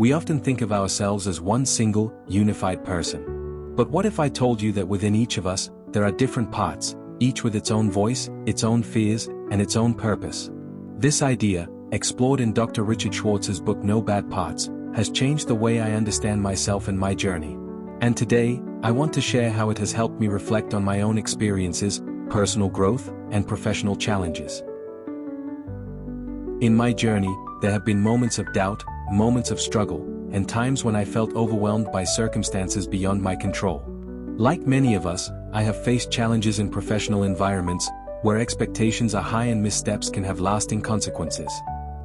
We often think of ourselves as one single, unified person. But what if I told you that within each of us, there are different parts, each with its own voice, its own fears, and its own purpose? This idea, explored in Dr. Richard Schwartz's book No Bad Parts, has changed the way I understand myself and my journey. And today, I want to share how it has helped me reflect on my own experiences, personal growth, and professional challenges. In my journey, there have been moments of doubt, moments of struggle, and times when I felt overwhelmed by circumstances beyond my control. Like many of us, I have faced challenges in professional environments, where expectations are high and missteps can have lasting consequences.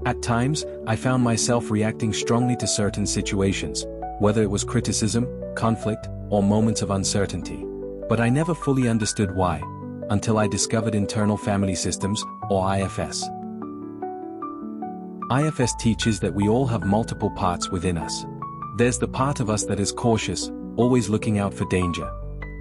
At times, I found myself reacting strongly to certain situations, whether it was criticism, conflict, or moments of uncertainty. But I never fully understood why, until I discovered internal family systems, or IFS. IFS teaches that we all have multiple parts within us. There's the part of us that is cautious, always looking out for danger.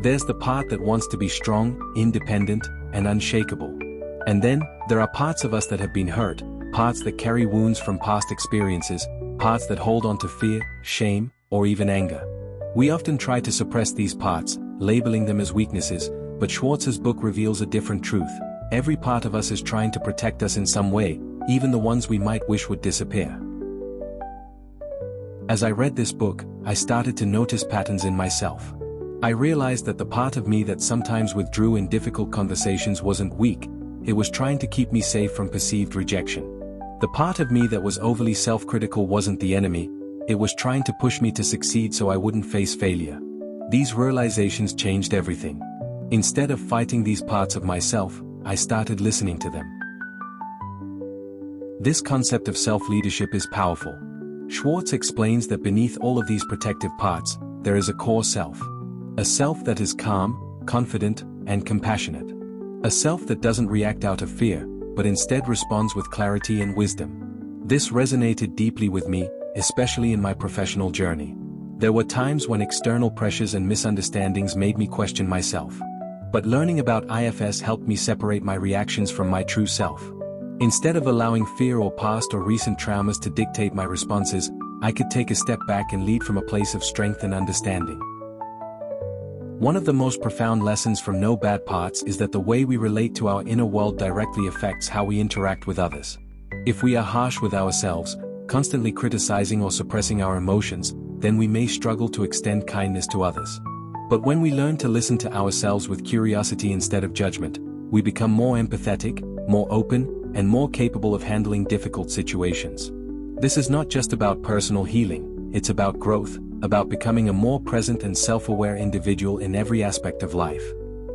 There's the part that wants to be strong, independent, and unshakable. And then, there are parts of us that have been hurt, parts that carry wounds from past experiences, parts that hold on to fear, shame, or even anger. We often try to suppress these parts, labeling them as weaknesses, but Schwartz's book reveals a different truth. Every part of us is trying to protect us in some way, even the ones we might wish would disappear. As I read this book, I started to notice patterns in myself. I realized that the part of me that sometimes withdrew in difficult conversations wasn't weak, it was trying to keep me safe from perceived rejection. The part of me that was overly self-critical wasn't the enemy, it was trying to push me to succeed so I wouldn't face failure. These realizations changed everything. Instead of fighting these parts of myself, I started listening to them. This concept of self-leadership is powerful. Schwartz explains that beneath all of these protective parts, there is a core self. A self that is calm, confident, and compassionate. A self that doesn't react out of fear, but instead responds with clarity and wisdom. This resonated deeply with me, especially in my professional journey. There were times when external pressures and misunderstandings made me question myself. But learning about IFS helped me separate my reactions from my true self. Instead of allowing fear or past or recent traumas to dictate my responses, I could take a step back and lead from a place of strength and understanding. One of the most profound lessons from No Bad Parts is that the way we relate to our inner world directly affects how we interact with others. If we are harsh with ourselves, constantly criticizing or suppressing our emotions, then we may struggle to extend kindness to others. But when we learn to listen to ourselves with curiosity instead of judgment, we become more empathetic, more open, and more capable of handling difficult situations. This is not just about personal healing, it's about growth, about becoming a more present and self-aware individual in every aspect of life.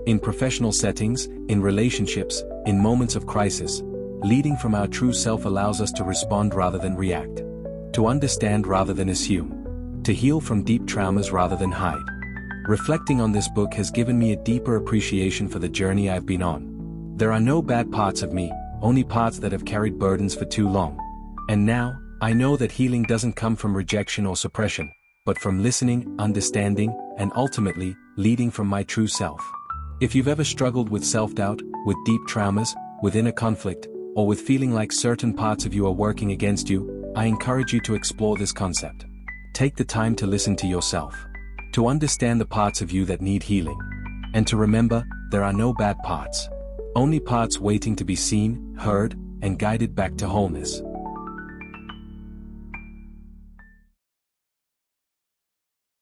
In professional settings, in relationships, in moments of crisis, leading from our true self allows us to respond rather than react. To understand rather than assume. To heal from deep traumas rather than hide. Reflecting on this book has given me a deeper appreciation for the journey I've been on. There are no bad parts of me, only parts that have carried burdens for too long. And now, I know that healing doesn't come from rejection or suppression, but from listening, understanding, and ultimately, leading from my true self. If you've ever struggled with self-doubt, with deep traumas, with inner conflict, or with feeling like certain parts of you are working against you, I encourage you to explore this concept. Take the time to listen to yourself. To understand the parts of you that need healing. And to remember, there are no bad parts. Only parts waiting to be seen, heard, and guided back to wholeness.